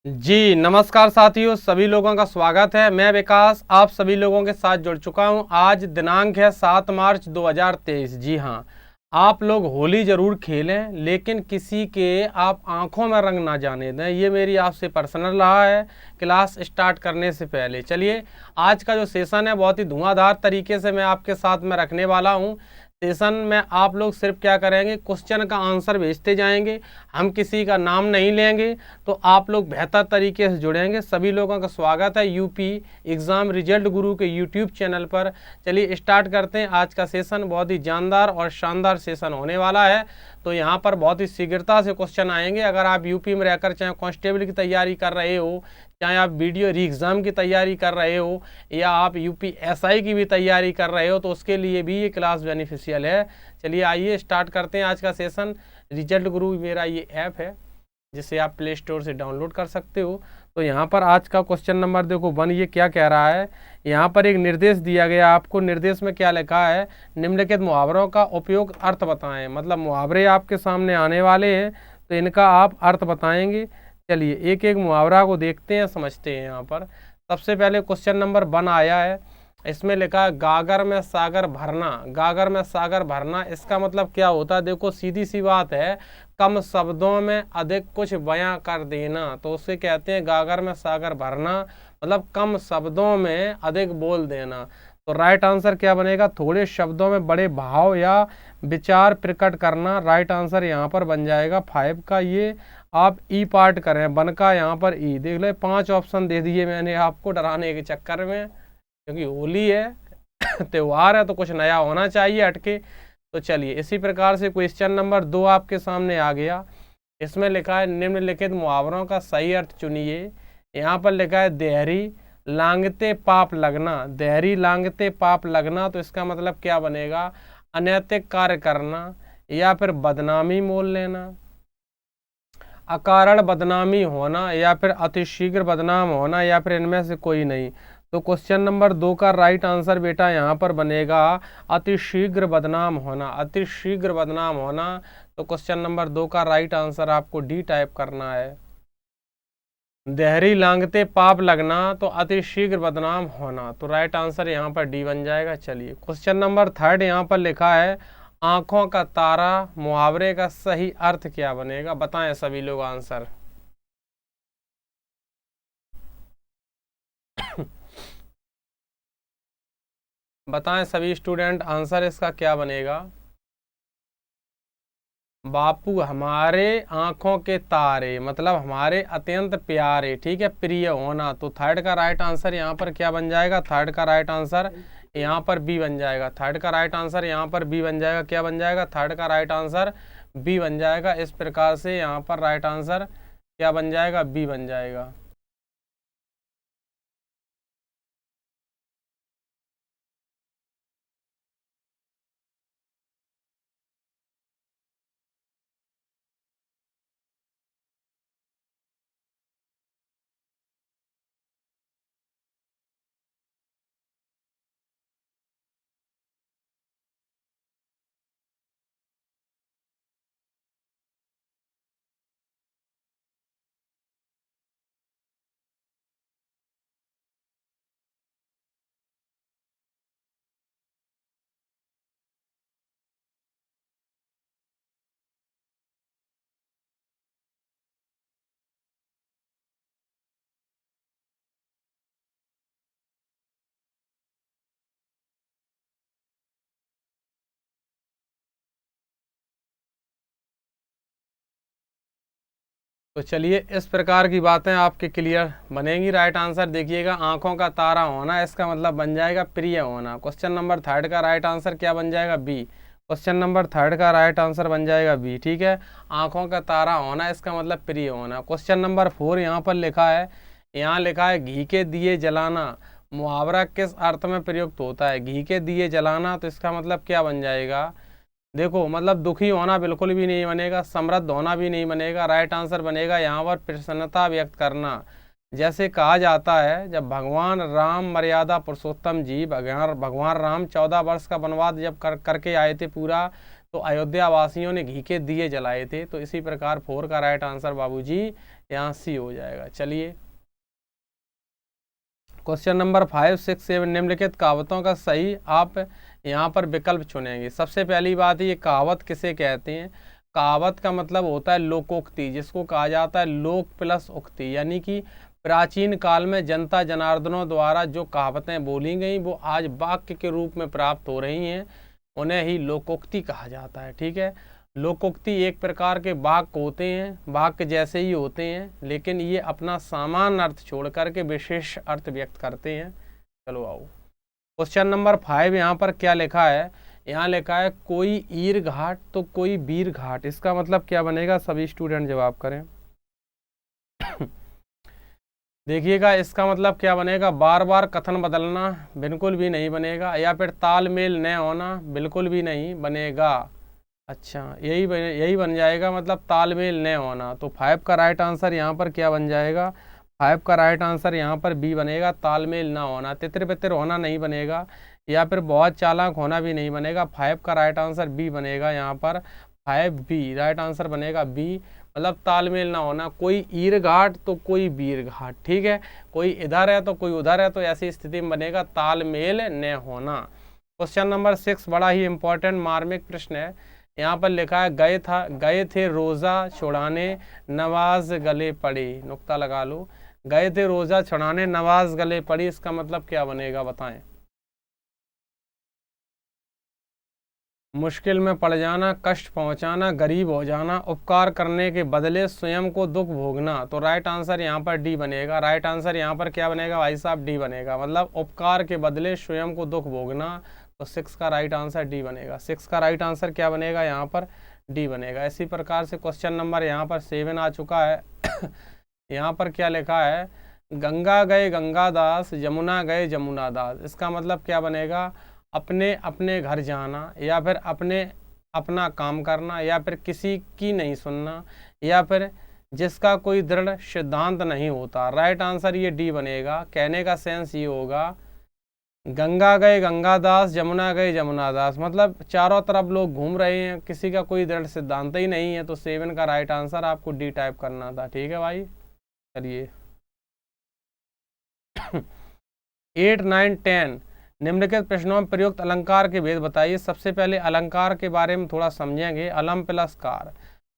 जी नमस्कार साथियों, सभी लोगों का स्वागत है। मैं विकास आप सभी लोगों के साथ जुड़ चुका हूं। आज दिनांक है 7 मार्च 2023। जी हाँ, आप लोग होली ज़रूर खेलें, लेकिन किसी के आप आंखों में रंग ना जाने दें। ये मेरी आपसे पर्सनल रहा है क्लास स्टार्ट करने से पहले। चलिए, आज का जो सेशन है बहुत ही धुआंधार तरीके से मैं आपके साथ में रखने वाला हूँ। सेशन में आप लोग सिर्फ क्या करेंगे, क्वेश्चन का आंसर भेजते जाएंगे, हम किसी का नाम नहीं लेंगे, तो आप लोग बेहतर तरीके से जुड़ेंगे। सभी लोगों का स्वागत है यूपी एग्ज़ाम रिजल्ट गुरु के यूट्यूब चैनल पर। चलिए स्टार्ट करते हैं। आज का सेशन बहुत ही जानदार और शानदार सेशन होने वाला है। तो यहाँ पर बहुत ही शीघ्रता से क्वेश्चन आएंगे। अगर आप यूपी में रहकर चाहे कांस्टेबल की तैयारी कर रहे हो, चाहे आप वीडियो री एग्ज़ाम की तैयारी कर रहे हो, या आप यूपी एसआई की भी तैयारी कर रहे हो, तो उसके लिए भी ये क्लास बेनिफिशियल है। चलिए आइए स्टार्ट करते हैं आज का सेशन। रिजल्ट गुरु मेरा ये ऐप है जिसे आप प्ले स्टोर से डाउनलोड कर सकते हो। तो यहाँ पर आज का क्वेश्चन नंबर देखो 1, ये क्या कह रहा है। यहाँ पर एक निर्देश दिया गया आपको। निर्देश में क्या लिखा है, निम्नलिखित मुहावरों का उपयोग अर्थ बताएं। मतलब मुहावरे आपके सामने आने वाले हैं, तो इनका आप अर्थ बताएंगे। चलिए एक एक मुहावरा को देखते हैं, समझते हैं। यहाँ पर सबसे पहले क्वेश्चन नंबर 1 आया है। इसमें लिखा है गागर में सागर भरना। गागर में सागर भरना, इसका मतलब क्या होता है? देखो सीधी सी बात है, कम शब्दों में अधिक कुछ बयां कर देना, तो उसे कहते हैं गागर में सागर भरना। मतलब कम शब्दों में अधिक बोल देना। तो राइट आंसर क्या बनेगा? थोड़े शब्दों में बड़े भाव या विचार प्रकट करना। राइट आंसर यहाँ पर बन जाएगा 5 का। ये आप ई पार्ट करें, 1 का यहाँ पर ई देख लो। 5 ऑप्शन दे दिए मैंने आपको डराने के चक्कर में, क्योंकि होली है त्योहार है, तो कुछ नया होना चाहिए हटके। तो चलिए इसी प्रकार से क्वेश्चन नंबर 2 आपके सामने आ गया। इसमें लिखा है निम्नलिखित मुहावरों का सही अर्थ चुनिए। यहाँ पर लिखा है देहरी लांगते पाप लगना। देहरी लांगते पाप लगना, तो इसका मतलब क्या बनेगा? अनैतिक कार्य करना, या फिर बदनामी मोल लेना, अकारण बदनामी होना, या फिर अतिशीघ्र बदनाम होना, या फिर इनमें से कोई नहीं। तो क्वेश्चन नंबर 2 का राइट आंसर बेटा यहाँ पर बनेगा अतिशीघ्र बदनाम होना। अतिशीघ्र बदनाम होना, तो क्वेश्चन नंबर 2 का राइट आंसर आपको डी टाइप करना है। देहरी लांगते पाप लगना, तो अतिशीघ्र बदनाम होना, तो राइट आंसर यहाँ पर डी बन जाएगा। चलिए क्वेश्चन नंबर 3 यहाँ पर लिखा है आंखों का तारा। मुहावरे का सही अर्थ क्या बनेगा? बताएं सभी लोग आंसर। बताएं सभी स्टूडेंट आंसर इसका क्या बनेगा। बापू हमारे आंखों के तारे, मतलब हमारे अत्यंत प्यारे। ठीक है, प्रिय होना। तो थर्ड का राइट आंसर यहाँ पर क्या बन जाएगा? थर्ड का राइट आंसर यहाँ पर बी बन जाएगा। थर्ड का राइट आंसर यहाँ पर बी बन जाएगा। क्या बन जाएगा? थर्ड का राइट आंसर बी बन जाएगा। इस प्रकार से यहाँ पर राइट आंसर क्या बन जाएगा? बी बन जाएगा। तो चलिए इस प्रकार की बातें आपके क्लियर बनेंगी। राइट आंसर देखिएगा, आंखों का तारा होना, इसका मतलब बन जाएगा प्रिय होना। क्वेश्चन नंबर 3 का राइट आंसर क्या बन जाएगा? बी। क्वेश्चन नंबर 3 का राइट आंसर बन जाएगा बी। ठीक है, आंखों का तारा होना, इसका मतलब प्रिय होना। क्वेश्चन नंबर 4 यहाँ पर लिखा है। यहाँ लिखा है घी के दिए जलाना। मुहावरा किस अर्थ में प्रयुक्त होता है? घी के दिए जलाना, तो इसका मतलब क्या बन जाएगा? देखो मतलब दुखी होना बिल्कुल भी नहीं बनेगा, समृद्ध होना भी नहीं बनेगा। राइट आंसर बनेगा यहाँ पर प्रसन्नता व्यक्त करना। जैसे कहा जाता है, जब भगवान राम मर्यादा पुरुषोत्तम जी भगवान राम 14 वर्ष का वनवास जब करके आए थे पूरा, तो अयोध्या वासियों ने घी के दिए जलाए थे। तो इसी प्रकार 4 का राइट आंसर बाबूजी यहाँ सी हो जाएगा। चलिए क्वेश्चन नंबर 5, 6, 7 निम्नलिखित कहावतों का सही आप यहाँ पर विकल्प चुनेंगे। सबसे पहली बात ये कहावत किसे कहते हैं। कहावत का मतलब होता है लोकोक्ति, जिसको कहा जाता है लोक प्लस उक्ति, यानी कि प्राचीन काल में जनता जनार्दनों द्वारा जो कहावतें बोली गई वो आज वाक्य के रूप में प्राप्त हो रही हैं, उन्हें ही लोकोक्ति कहा जाता है। ठीक है, लोकोक्ति एक प्रकार के वाक्य होते हैं, वाक्य जैसे ही होते हैं, लेकिन ये अपना सामान्य अर्थ छोड़ करके विशेष अर्थ व्यक्त करते हैं। चलो आओ क्वेश्चन नंबर 5, यहाँ पर क्या लिखा है। यहाँ लिखा है कोई ईर घाट तो कोई वीर घाट, इसका मतलब क्या बनेगा, सभी स्टूडेंट जवाब करें। देखिएगा इसका मतलब क्या बनेगा, बार बार कथन बदलना, बिल्कुल भी नहीं बनेगा। या फिर तालमेल न होना, बिल्कुल भी नहीं बनेगा। अच्छा यही बन जाएगा, मतलब तालमेल न होना। तो 5 का राइट आंसर यहाँ पर क्या बन जाएगा, 5 का राइट आंसर यहाँ पर बी बनेगा, तालमेल ना होना। तितिर बितिर होना नहीं बनेगा, या फिर बहुत चालाक होना भी नहीं बनेगा। 5 का राइट आंसर बी बनेगा, यहाँ पर 5 बी राइट आंसर बनेगा बी, मतलब तालमेल ना होना। कोई ईर घाट तो कोई वीर घाट, ठीक है, कोई इधर है तो कोई उधर है, तो ऐसी स्थिति में बनेगा तालमेल न होना। क्वेश्चन नंबर 6 बड़ा ही इंपॉर्टेंट मार्मिक प्रश्न है। यहाँ पर लिखा है गए थे रोजा छुड़ाने नवाज गले पड़े, नुक्ता लगा लो। गए थे रोजा छुड़ाने नवाज गले पड़ी, इसका मतलब क्या बनेगा बताएं। मुश्किल में पड़ जाना, कष्ट पहुंचाना, गरीब हो जाना, उपकार करने के बदले स्वयं को दुख भोगना। तो राइट आंसर यहाँ पर डी बनेगा। राइट आंसर यहाँ पर क्या बनेगा भाई साहब, डी बनेगा, मतलब उपकार के बदले स्वयं को दुख भोगना। तो 6 का राइट आंसर डी बनेगा। 6 का राइट आंसर क्या बनेगा, यहाँ पर डी बनेगा। इसी प्रकार से क्वेश्चन नंबर यहाँ पर 7 आ चुका है। यहाँ पर क्या लिखा है, गंगा गए गंगादास, यमुना गए जमुना दास, इसका मतलब क्या बनेगा, अपने अपने घर जाना, या फिर अपना काम करना, या फिर किसी की नहीं सुनना, या फिर जिसका कोई दृढ़ सिद्धांत नहीं होता। राइट आंसर ये डी बनेगा। कहने का सेंस ये होगा, गंगा गए गंगादास, यमुना गए जमुनादास, मतलब चारों तरफ लोग घूम रहे हैं, किसी का कोई दृढ़ सिद्धांत ही नहीं है। तो 7 का राइट आंसर आपको डी टाइप करना था। ठीक है भाई, चलिए 8, 9, 10 निम्नलिखित प्रश्नों में प्रयुक्त अलंकार के भेद बताइए। सबसे पहले अलंकार के बारे में थोड़ा समझेंगे। अलम प्लस कार,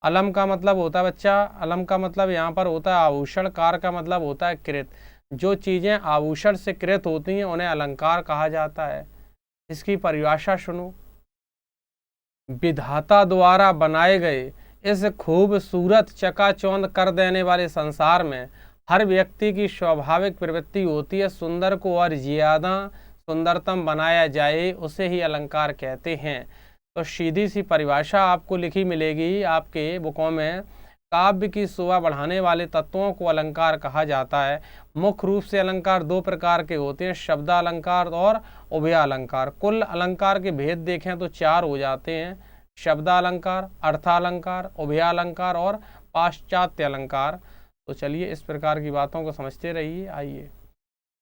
अलम का मतलब होता है बच्चा, अलम का मतलब यहाँ पर होता है आभूषण, कार का मतलब होता है कृत। जो चीजें आभूषण से कृत होती हैं उन्हें अलंकार कहा जाता है। इसकी परिभाषा सुनो, विधाता द्वारा बनाए गए इस खूबसूरत चकाचौंध कर देने वाले संसार में हर व्यक्ति की स्वाभाविक प्रवृत्ति होती है सुंदर को और ज्यादा सुंदरतम बनाया जाए, उसे ही अलंकार कहते हैं। तो सीधी सी परिभाषा आपको लिखी मिलेगी आपके बुकों में। काव्य की शोभा बढ़ाने वाले तत्वों को अलंकार कहा जाता है। मुख्य रूप से अलंकार 2 प्रकार के होते हैं, शब्दालंकार और उभयालंकार। कुल अलंकार के भेद देखें तो 4 हो जाते हैं, शब्दालंकार, अर्थालंकार, उभयालंकार और पाश्चात्य अलंकार। तो चलिए इस प्रकार की बातों को समझते रहिए। आइए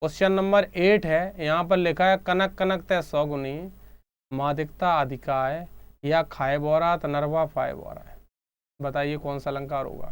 क्वेश्चन नंबर 8 है, यहाँ पर लिखा है कनक कनक तय सौगुनी, मादिकता अधिकाय, या खाए बोरात नरवा फाए बोरा है। बताइए कौन सा अलंकार होगा।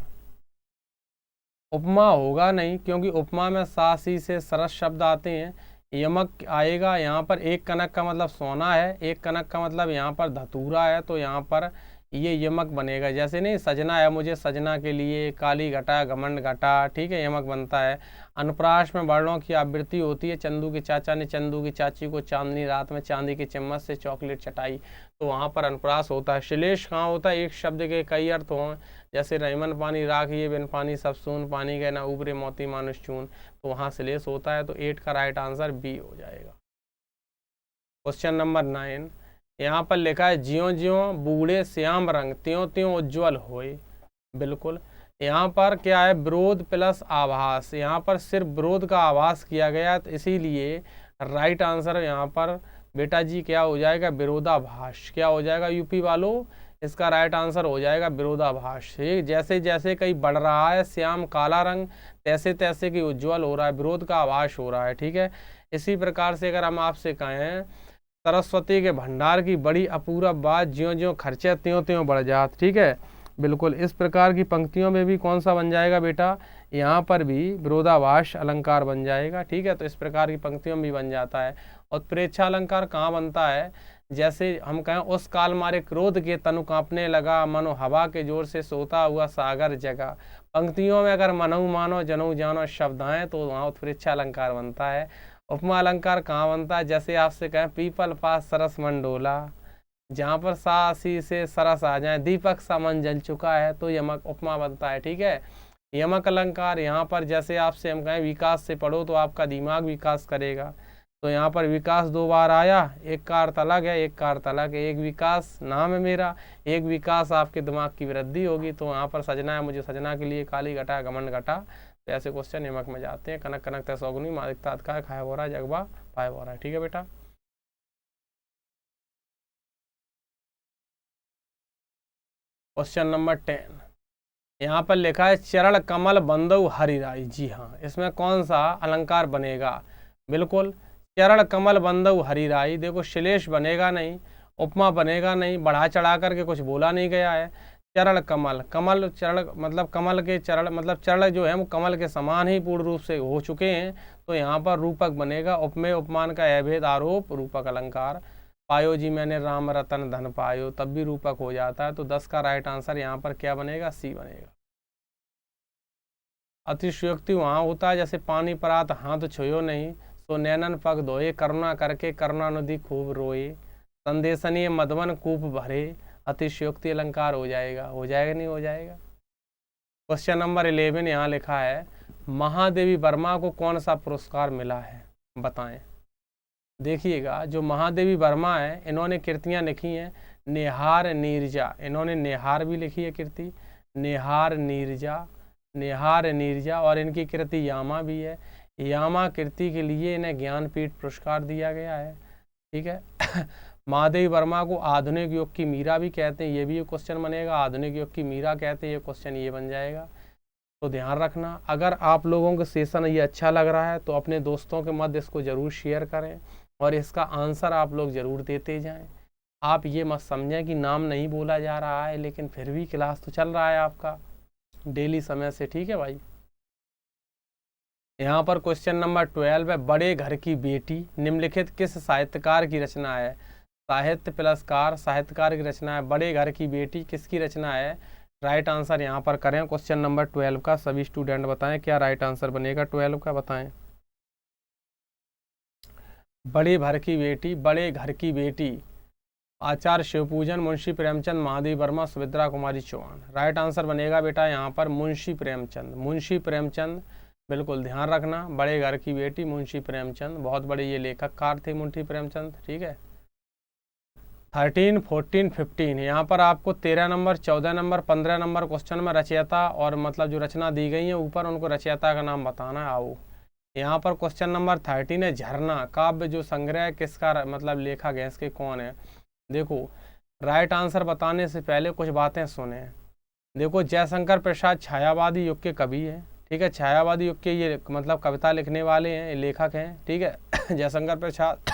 उपमा होगा नहीं, क्योंकि उपमा में सासी से सरस शब्द आते हैं। यमक आएगा, यहाँ पर एक कनक का मतलब सोना है, एक कनक का मतलब यहाँ पर धतूरा है, तो यहाँ पर ये यमक बनेगा। जैसे नहीं सजना है मुझे सजना के लिए, काली घटा घमंड घटा, ठीक है, यमक बनता है। अनुप्रास में वर्णों की आवृत्ति होती है। चंदू के चाचा ने चंदू की चाची को चांदनी रात में चांदी के चम्मच से चॉकलेट चटाई, तो वहाँ पर अनुप्रास होता है। श्लेष कहाँ होता है, एक शब्द के कई अर्थ हों, जैसे रहीमन पानी राख ये बिन पानी सब सून, पानी गए ना उबरे मोती मानुष चून, तो वहाँ श्लेष होता है। तो 8 का राइट आंसर बी हो जाएगा। क्वेश्चन नंबर 9, यहाँ पर लिखा है ज्यों ज्यों बूढ़े श्याम रंग त्यों त्यों उज्ज्वल होए। बिल्कुल, यहाँ पर क्या है, विरोध प्लस आभास, यहाँ पर सिर्फ विरोध का आभास किया गया, तो इसीलिए राइट आंसर यहाँ पर बेटा जी क्या हो जाएगा, विरोधाभास। क्या हो जाएगा यूपी वालों, इसका राइट आंसर हो जाएगा विरोधाभास। जैसे जैसे कहीं बढ़ रहा है श्याम काला रंग, तैसे तैसे कि उज्ज्वल हो रहा है, विरोध का आभास हो रहा है। ठीक है, इसी प्रकार से अगर हम आपसे कहें सरस्वती के भंडार की बड़ी अपूरब बात, ज्यों ज्यों खर्चे त्यों त्यों बढ़ जात। ठीक है, बिल्कुल इस प्रकार की पंक्तियों में भी कौन सा बन जाएगा बेटा, यहाँ पर भी विरोधाभास अलंकार बन जाएगा। ठीक है, तो इस प्रकार की पंक्तियों में भी बन जाता है। और प्रेक्षा अलंकार कहाँ बनता है, जैसे हम कहें उस काल मारे क्रोध के तनु कांपने लगा, मनो हवा के जोर से सोता हुआ सागर जगा। पंक्तियों में अगर मनऊ मानो जनऊ जानो शब्द आए तो वहाँ उत्प्रेक्षा अलंकार बनता है। उपमा अलंकार कहाँ बनता है, जैसे आपसे कहें पीपल पास सरस मंडोला, जहाँ पर सासी से सरस आ जाए, दीपक सा मन जल चुका है, तो यमक उपमा बनता है। ठीक है, यमक अलंकार यहाँ पर जैसे आपसे हम कहें विकास से पढ़ो तो आपका दिमाग विकास करेगा, तो यहाँ पर विकास दो बार आया, एक का अर्थ अलग है, एक का अर्थ अलग है। एक विकास नाम है मेरा, एक विकास आपके दिमाग की वृद्धि होगी। तो यहाँ पर सजना है, मुझे सजना के लिए काली घटा घमंड घटा, तो ऐसे क्वेश्चन यमक में जाते हैं। कनक कनक तसौगुनी मादिकता अतका खाए हो रहा जगबा पाए हो रहा है। ठीक है बेटा, क्वेश्चन नंबर 10 यहाँ पर लिखा है चरण कमल बंदौ हरिराई। जी हाँ, इसमें कौन सा अलंकार बनेगा, बिल्कुल चरण कमल बंदौ हरिराई। देखो श्लेष बनेगा नहीं, उपमा बनेगा नहीं, बढ़ा चढ़ा करके कुछ बोला नहीं गया है। चरण कमल, कमल चरण मतलब कमल के चरण मतलब चरण जो है वो कमल के समान ही पूर्ण रूप से हो चुके हैं, तो यहाँ पर रूपक बनेगा। उपमेय उपमान का अभेद आरोप रूपक अलंकार। पायो जी मैंने राम रतन धन पायो, तब भी रूपक हो जाता है। तो 10 का राइट आंसर यहाँ पर क्या बनेगा, सी बनेगा। अतिशयोक्ति वहाँ होता है जैसे पानी परात हाथ छुयो नहीं, सो नैनन पग धोए, करुणा करके करुणा नदी खूब रोए, संदेशनीय मधवन कूप भरे। अतिशयोक्ति अलंकार हो जाएगा, हो जाएगा नहीं हो जाएगा। क्वेश्चन नंबर 11 यहाँ लिखा है महादेवी वर्मा को कौन सा पुरस्कार मिला है, बताएं। देखिएगा जो महादेवी वर्मा है इन्होंने कृतियाँ लिखी हैं नेहार नीरजा, इन्होंने नेहार भी लिखी है कृति, नेहार नीरजा, नेहार नीरजा, और इनकी कृति यामा भी है। यामा कृति के लिए इन्हें ज्ञानपीठ पुरस्कार दिया गया है। ठीक है महादेवी वर्मा को आधुनिक युग की मीरा भी कहते हैं, ये भी क्वेश्चन बनेगा। आधुनिक युग की मीरा कहते हैं, ये क्वेश्चन ये बन जाएगा। तो ध्यान रखना, अगर आप लोगों को सेशन ये अच्छा लग रहा है तो अपने दोस्तों के मध्य इसको ज़रूर शेयर करें और इसका आंसर आप लोग ज़रूर देते जाएं। आप ये मत समझें कि नाम नहीं बोला जा रहा है, लेकिन फिर भी क्लास तो चल रहा है आपका डेली समय से। ठीक है भाई, यहाँ पर क्वेश्चन नंबर 12 है बड़े घर की बेटी निम्नलिखित किस साहित्यकार की रचना है। साहित्य पुरस्कार साहित्यकार की रचना है। बड़े घर की बेटी किसकी रचना है, राइट आंसर यहाँ पर करें क्वेश्चन नंबर 12 का। सभी स्टूडेंट बताएं क्या राइट आंसर बनेगा 12 का, बताएं। बड़े घर की बेटी, बड़े घर की बेटी आचार्य शिवपूजन, मुंशी प्रेमचंद, महादेवी वर्मा, सुभद्रा कुमारी चौहान। राइट आंसर बनेगा बेटा यहाँ पर मुंशी प्रेमचंद, मुंशी प्रेमचंद। बिल्कुल ध्यान रखना, बड़े घर की बेटी मुंशी प्रेमचंद, बहुत बड़े ये लेखककार थे मुंशी प्रेमचंद। ठीक है, 13, 14, 15 यहाँ पर आपको 13 नंबर, 14 नंबर, 15 नंबर क्वेश्चन में रचयिता और मतलब जो रचना दी गई है ऊपर उनको रचयिता का नाम बताना है। आओ यहाँ पर क्वेश्चन नंबर 13 है झरना काव्य जो संग्रह किसका मतलब लेखक है, इसके कौन है। देखो राइट आंसर बताने से पहले कुछ बातें सुने। देखो जयशंकर प्रसाद छायावादी युग के कवि हैं। ठीक है, छायावादी युग के ये मतलब कविता लिखने वाले हैं, लेखक हैं। ठीक है जयशंकर प्रसाद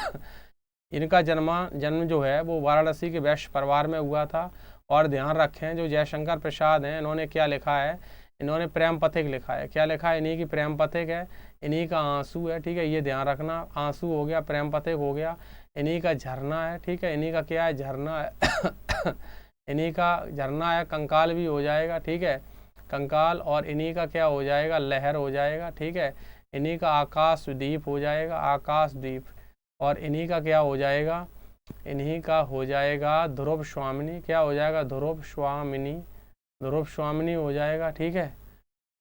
इनका जन्म जो है वो वाराणसी के वैश्य परिवार में हुआ था। और ध्यान रखें जो जयशंकर प्रसाद हैं इन्होंने क्या लिखा है, इन्होंने प्रेम पथिक लिखा है। क्या लिखा है, इन्हीं की प्रेम पथिक है, इन्हीं का आंसू है। ठीक है, ये ध्यान रखना, आंसू हो गया, प्रेम पथिक हो गया, इन्हीं का झरना है। ठीक है, इन्हीं का क्या है, झरना है इन्हीं का झरना है, कंकाल भी हो जाएगा। ठीक है, कंकाल, और इन्हीं का क्या हो जाएगा, लहर हो जाएगा। ठीक है, इन्हीं का आकाशद्वीप हो जाएगा, आकाशद्वीप, और इन्हीं का क्या हो जाएगा, इन्हीं का हो जाएगा ध्रुव स्वामिनी। क्या हो जाएगा, ध्रुव स्वामिनी, ध्रुव स्वामिनी हो जाएगा। ठीक है,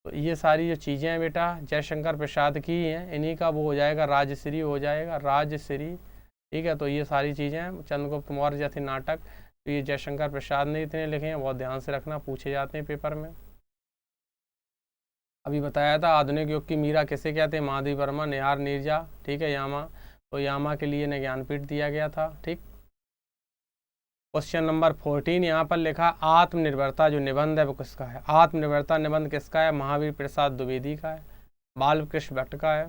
तो ये सारी जो चीज़ें हैं बेटा जयशंकर प्रसाद की हैं, इन्हीं का वो हो जाएगा राजश्री हो जाएगा, राजश्री। ठीक है, तो ये सारी चीज़ें चंद्रगुप्त मौर्य जैसे नाटक तो ये जयशंकर प्रसाद ने इतने लिखे हैं, बहुत ध्यान से रखना, पूछे जाते हैं पेपर में। अभी बताया था आधुनिक युग की मीरा किसे कहते हैं, महादेवी वर्मा, नेहार नीरजा। ठीक है, यामा, तो यामा के लिए इन्हें ज्ञानपीठ दिया गया था। ठीक, क्वेश्चन नंबर 14 यहाँ पर लिखा आत्मनिर्भरता जो निबंध है वो किसका है। आत्मनिर्भरता निबंध किसका है, महावीर प्रसाद द्विवेदी का है, बाल कृष्ण भट्ट का है,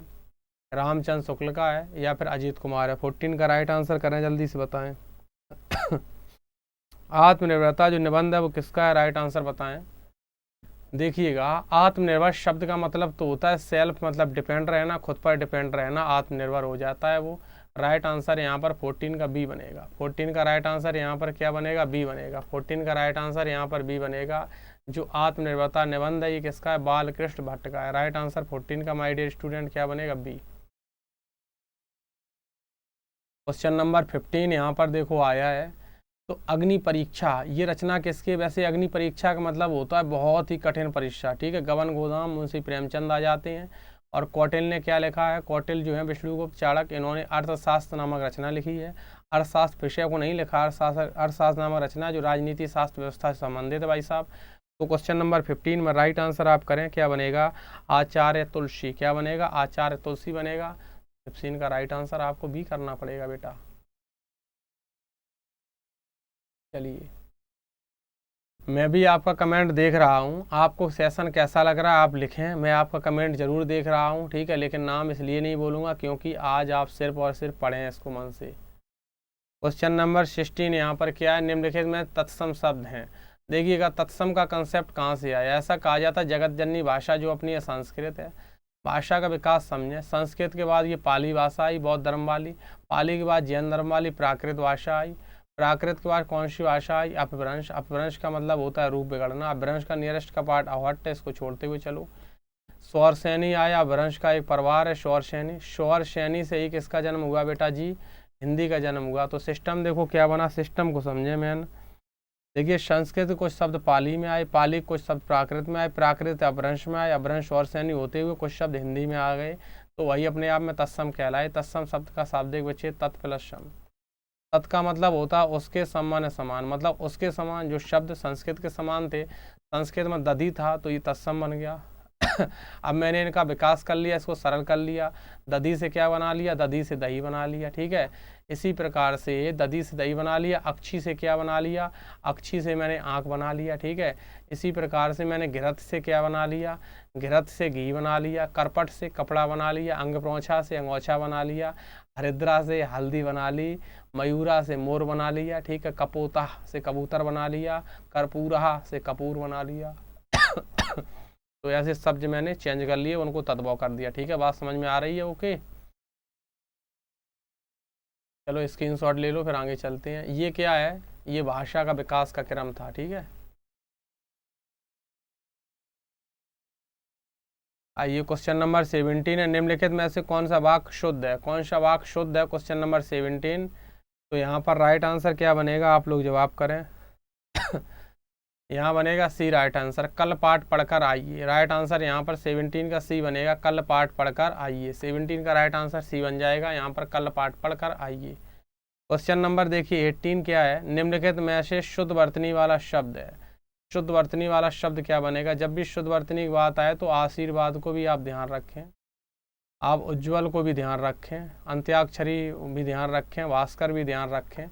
रामचंद्र शुक्ल का है या फिर अजीत कुमार है। 14 का राइट आंसर करें, जल्दी से बताएं। आत्मनिर्भरता जो निबंध है वो किसका है, राइट आंसर बताएं। देखिएगा, आत्मनिर्भर शब्द का मतलब तो होता है सेल्फ, मतलब डिपेंड रहना, खुद पर डिपेंड रहना, आत्मनिर्भर हो जाता है वो। राइट आंसर यहाँ पर 14 का बी बनेगा। 14 का राइट आंसर यहाँ पर क्या बनेगा, बी बनेगा। 14 का राइट आंसर यहाँ पर बी बनेगा। जो आत्मनिर्भरता निबंध है ये किसका है, बालकृष्ण भट्ट का है। राइट आंसर 14 का माय डियर स्टूडेंट क्या बनेगा, बी। क्वेश्चन नंबर 15 यहाँ पर देखो आया है, तो अग्नि परीक्षा ये रचना किसके। वैसे अग्नि परीक्षा का मतलब होता है बहुत ही कठिन परीक्षा, ठीक है। गबन गोदाम मुंशी प्रेमचंद आ जाते हैं। और कौटिल्य ने क्या लिखा है, कौटिल्य जो है विष्णुगुप्त चाणक्य, इन्होंने अर्थशास्त्र नामक रचना लिखी है। अर्थशास्त्र विषय को नहीं लिखा, अर्थशास्त्र नामक रचना जो राजनीति शास्त्र व्यवस्था से संबंधित है भाई साहब। तो क्वेश्चन नंबर 15 में राइट आंसर आप करें, क्या बनेगा, आचार्य तुलसी। क्या बनेगा, आचार्य तुलसी बनेगा। 15 का राइट आंसर आपको भी करना पड़ेगा बेटा। चलिए, मैं भी आपका कमेंट देख रहा हूँ, आपको सेशन कैसा लग रहा है आप लिखें, मैं आपका कमेंट जरूर देख रहा हूँ, ठीक है। लेकिन नाम इसलिए नहीं बोलूँगा क्योंकि आज आप सिर्फ और सिर्फ पढ़ें इसको मन से। क्वेश्चन नंबर 16 यहाँ पर क्या है, निम्नलिखित में तत्सम शब्द हैं। देखिएगा, तत्सम का कंसेप्ट कहाँ से आया। ऐसा कहा जाता है जगत जननी भाषा जो अपनी संस्कृत है, भाषा का विकास समझें। संस्कृत के बाद ये पाली भाषा आई, बौद्ध धर्म वाली। पाली के बाद जैन धर्म वाली प्राकृत भाषा आई। प्राकृत के बाद कौन सी भाषा आई, अपभ्रंश। अपभ्रंश का मतलब होता है रूप बिगड़ना। अपभ्रंश का नियरेस्ट का पार्ट अवहट्ट है, इसको छोड़ते हुए चलो। स्वर्ण सैनी आया, अपभ्रंश का एक परिवार है स्वर्ण सैनी। स्वर्ण सैनी से ही किसका जन्म हुआ बेटा जी, हिंदी का जन्म हुआ। तो सिस्टम देखो क्या बना, सिस्टम को समझे मैंने। देखिए, संस्कृत कुछ शब्द पाली में आए, पाली कुछ शब्द प्राकृत में आए, प्राकृत अपभ्रंश में आए, अपभ्रंश स्वर्ण सैनी होते हुए कुछ शब्द हिंदी में आ गए, तो वही अपने आप में तत्सम कहलाए। तत्सम शब्द का शाब्दिक विच्छेद तत् प्लस सम। तत् का मतलब होता है उसके समान समान, मतलब उसके समान। जो शब्द संस्कृत के समान थे, संस्कृत में दधी था तो ये तत्सम बन गया। अब मैंने इनका विकास कर लिया, इसको सरल कर लिया। दधी से क्या बना लिया, दधी से दही बना लिया, ठीक है। इसी प्रकार से दधी से दही बना लिया। अक्षी से क्या बना लिया, अक्षी से मैंने आँख बना लिया, ठीक है। इसी प्रकार से मैंने घृत से क्या बना लिया, घृत से घी बना लिया। करपट से कपड़ा बना लिया। अंग प्रोछा से अंगोछा बना लिया। हरिद्रा से हल्दी बना ली। मयूरा से मोर बना लिया, ठीक है। कपोता से कबूतर बना लिया। कर्पूरा से कपूर बना लिया। तो ऐसे शब्द मैंने चेंज कर लिए, उनको तद्भव कर दिया, ठीक है। बात समझ में आ रही है, ओके। चलो स्क्रीनशॉट ले लो, फिर आगे चलते हैं। ये क्या है, ये भाषा का विकास का क्रम था, ठीक है। आइए, क्वेश्चन नंबर 17 है, निम्नलिखित में से कौन सा वाक्य शुद्ध है। कौन सा वाक्य शुद्ध है, क्वेश्चन नंबर 17। तो यहाँ पर राइट आंसर क्या बनेगा, आप लोग जवाब करें। यहाँ बनेगा सी राइट आंसर, कल पाठ पढ़कर आइए। राइट आंसर यहाँ पर 17 का सी बनेगा, कल पाठ पढ़कर आइए। 17 का राइट आंसर सी बन जाएगा, यहाँ पर कल पाठ पढ़कर आइए। क्वेश्चन नंबर देखिए 18 क्या है, निम्नलिखित में से शुद्ध वर्तनी वाला शब्द है। शुद्ध वर्तनी वाला शब्द क्या बनेगा। जब भी शुद्ध वर्तनी की बात आए तो आशीर्वाद को भी आप ध्यान रखें, आप उज्ज्वल को भी ध्यान रखें, अंत्याक्षरी भी ध्यान रखें, भास्कर भी ध्यान रखें।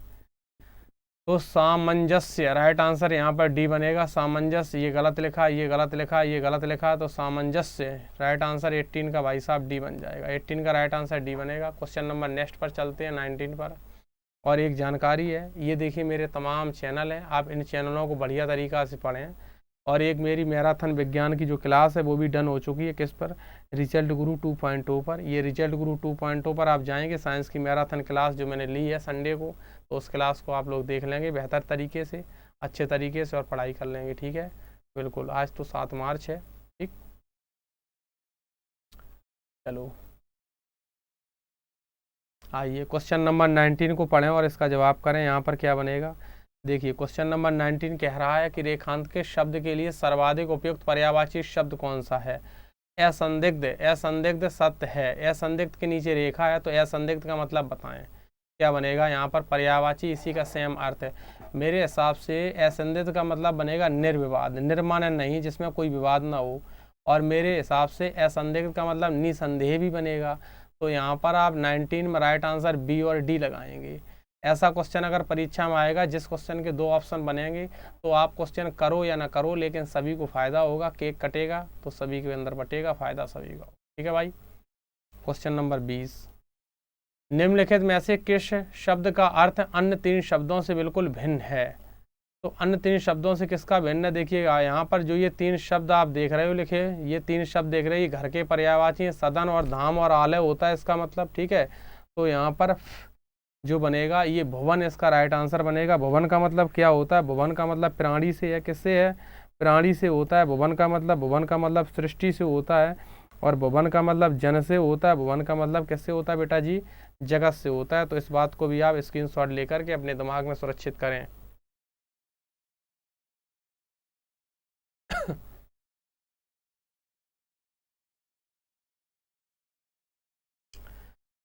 तो सामंजस्य राइट आंसर यहाँ पर डी बनेगा। सामंजस्य, ये गलत लिखा, ये गलत लिखा, ये गलत लिखा, तो सामंजस्य राइट आंसर 18 का भाई साहब डी बन जाएगा। 18 का राइट आंसर डी बनेगा। क्वेश्चन नंबर नेक्स्ट पर चलते हैं, 19 पर। और एक जानकारी है, ये देखिए मेरे तमाम चैनल हैं, आप इन चैनलों को बढ़िया तरीक़ा से पढ़ें। और एक मेरी मैराथन विज्ञान की जो क्लास है वो भी डन हो चुकी है, किस पर, रिजल्ट गुरु 2.0 पर। ये रिजल्ट गुरु 2.0 पर आप जाएंगे, साइंस की मैराथन क्लास जो मैंने ली है संडे को, तो उस क्लास को आप लोग देख लेंगे बेहतर तरीके से, अच्छे तरीके से, और पढ़ाई कर लेंगे, ठीक है। बिल्कुल, आज तो 7 मार्च है, ठीक। चलो आइए क्वेश्चन नंबर 19 को पढ़ें और इसका जवाब करें। यहाँ पर क्या बनेगा, देखिए क्वेश्चन नंबर 19 कह रहा है कि रेखांत के शब्द के लिए सर्वाधिक उपयुक्त पर्यायवाची शब्द कौन सा है। असंदिग्ध, असंदिग्ध सत्य है। असंदिग्ध के नीचे रेखा है, तो असंदिग्ध का मतलब बताएं, क्या बनेगा। यहाँ पर पर्यायवाची इसी का सेम अर्थ है। मेरे हिसाब से असंदिग्ध का मतलब बनेगा निर्विवाद, निर्माण नहीं, जिसमें कोई विवाद ना हो। और मेरे हिसाब से असंदिग्ध का मतलब निसंदेह भी बनेगा। तो यहाँ पर आप 19 में राइट आंसर बी और डी लगाएंगे। ऐसा क्वेश्चन अगर परीक्षा में आएगा जिस क्वेश्चन के 2 ऑप्शन बनेंगे, तो आप क्वेश्चन करो या ना करो, लेकिन सभी को फायदा होगा, केक कटेगा तो सभी के अंदर बटेगा, फायदा सभी का, ठीक है भाई। क्वेश्चन नंबर 20, निम्नलिखित में से किस शब्द का अर्थ अन्य 3 शब्दों से बिल्कुल भिन्न है? तो अन्य 3 शब्दों से किसका भिन्न है? देखिएगा यहाँ पर जो ये 3 शब्द आप देख रहे हो लिखे, ये 3 शब्द देख रहे हैं, ये घर के पर्यायवाची हैं, सदन और धाम और आलय होता है इसका मतलब, ठीक है। तो यहाँ पर जो बनेगा ये भुवन इसका राइट आंसर बनेगा। भुवन का मतलब क्या होता है? भुवन का मतलब प्राणी से है, किससे है? प्राणी से होता है। भुवन का मतलब सृष्टि से होता है, और भुवन का मतलब जन से होता है। भुवन का मतलब किससे होता है बेटा जी? जगत से होता है। तो इस बात को भी आप स्क्रीनशॉट लेकर के अपने दिमाग में सुरक्षित करें।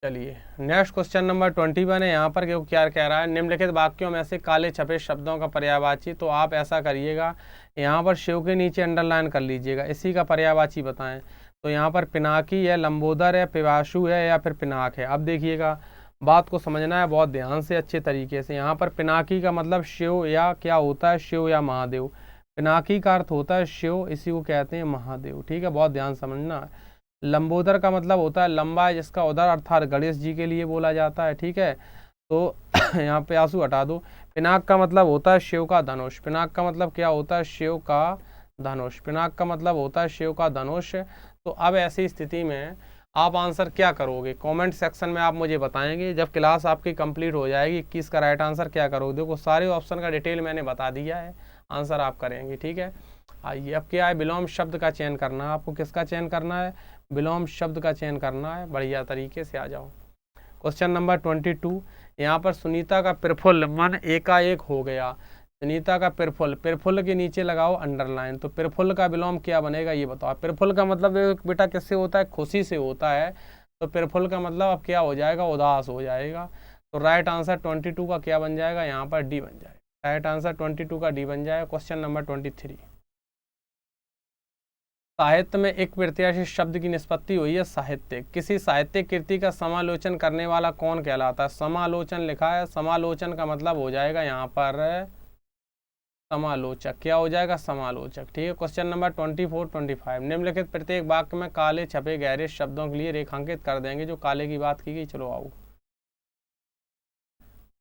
चलिए नेक्स्ट क्वेश्चन नंबर 21 है। यहाँ पर क्या कह रहा है? निम्नलिखित वाक्यों में से काले छपे शब्दों का पर्यायवाची। तो आप ऐसा करिएगा, यहाँ पर शिव के नीचे अंडरलाइन कर लीजिएगा, इसी का पर्यायवाची बताएं। तो यहाँ पर पिनाकी है, लंबोदर है, पिवाशु है, या फिर पिनाक है। अब देखिएगा, बात को समझना है बहुत ध्यान से, अच्छे तरीके से। यहाँ पर पिनाकी का मतलब शिव या क्या होता है? शिव या महादेव। पिनाकी का अर्थ होता है शिव, इसी को कहते हैं महादेव, ठीक है, बहुत ध्यान समझना है। लंबोदर का मतलब होता है लंबा, जिसका उदर अर्थात गणेश जी के लिए बोला जाता है, ठीक है। तो यहाँ पे आंसू हटा दो। पिनाक का मतलब होता है शिव का धनुष। पिनाक का मतलब क्या होता है? शिव का धनुष। पिनाक का मतलब होता है शिव का धनुष। तो अब ऐसी स्थिति में आप आंसर क्या करोगे? कमेंट सेक्शन में आप मुझे बताएंगे। जब क्लास आपकी कंप्लीट हो जाएगी, 21 का राइट आंसर क्या करोगे? देखो सारे ऑप्शन का डिटेल मैंने बता दिया है, आंसर आप करेंगे, ठीक है। आइए अब क्या है? विलोम शब्द का चयन करना है आपको। किसका चयन करना है? विलोम शब्द का चयन करना है। बढ़िया तरीके से आ जाओ। क्वेश्चन नंबर 22, यहाँ पर सुनीता का प्रफुल्ल मन एकाएक हो गया। सुनीता का प्रफुल्ल, प्रफुल्ल के नीचे लगाओ अंडरलाइन। तो प्रफुल्ल का विलोम क्या बनेगा ये बताओ। प्रफुल्ल का मतलब बेटा किससे होता है? खुशी से होता है। तो प्रफुल्ल का मतलब अब क्या हो जाएगा? उदास हो जाएगा। तो राइट आंसर 22 का क्या बन जाएगा? यहाँ पर डी बन जाएगा। राइट आंसर 22 का डी बन जाएगा। क्वेश्चन नंबर 23, साहित्य में एक प्रत्याशित शब्द की निष्पत्ति हुई है साहित्य। किसी साहित्यिक कृति का समालोचन करने वाला कौन कहलाता है? समालोचन लिखा है, समालोचन का मतलब हो जाएगा यहाँ पर समालोचक। क्या हो जाएगा? समालोचक, ठीक है। क्वेश्चन नंबर 24, 25, निम्नलिखित प्रत्येक वाक्य में काले छपे गहरे शब्दों के लिए रेखांकित कर देंगे। जो काले की बात की गई, चलो आओ।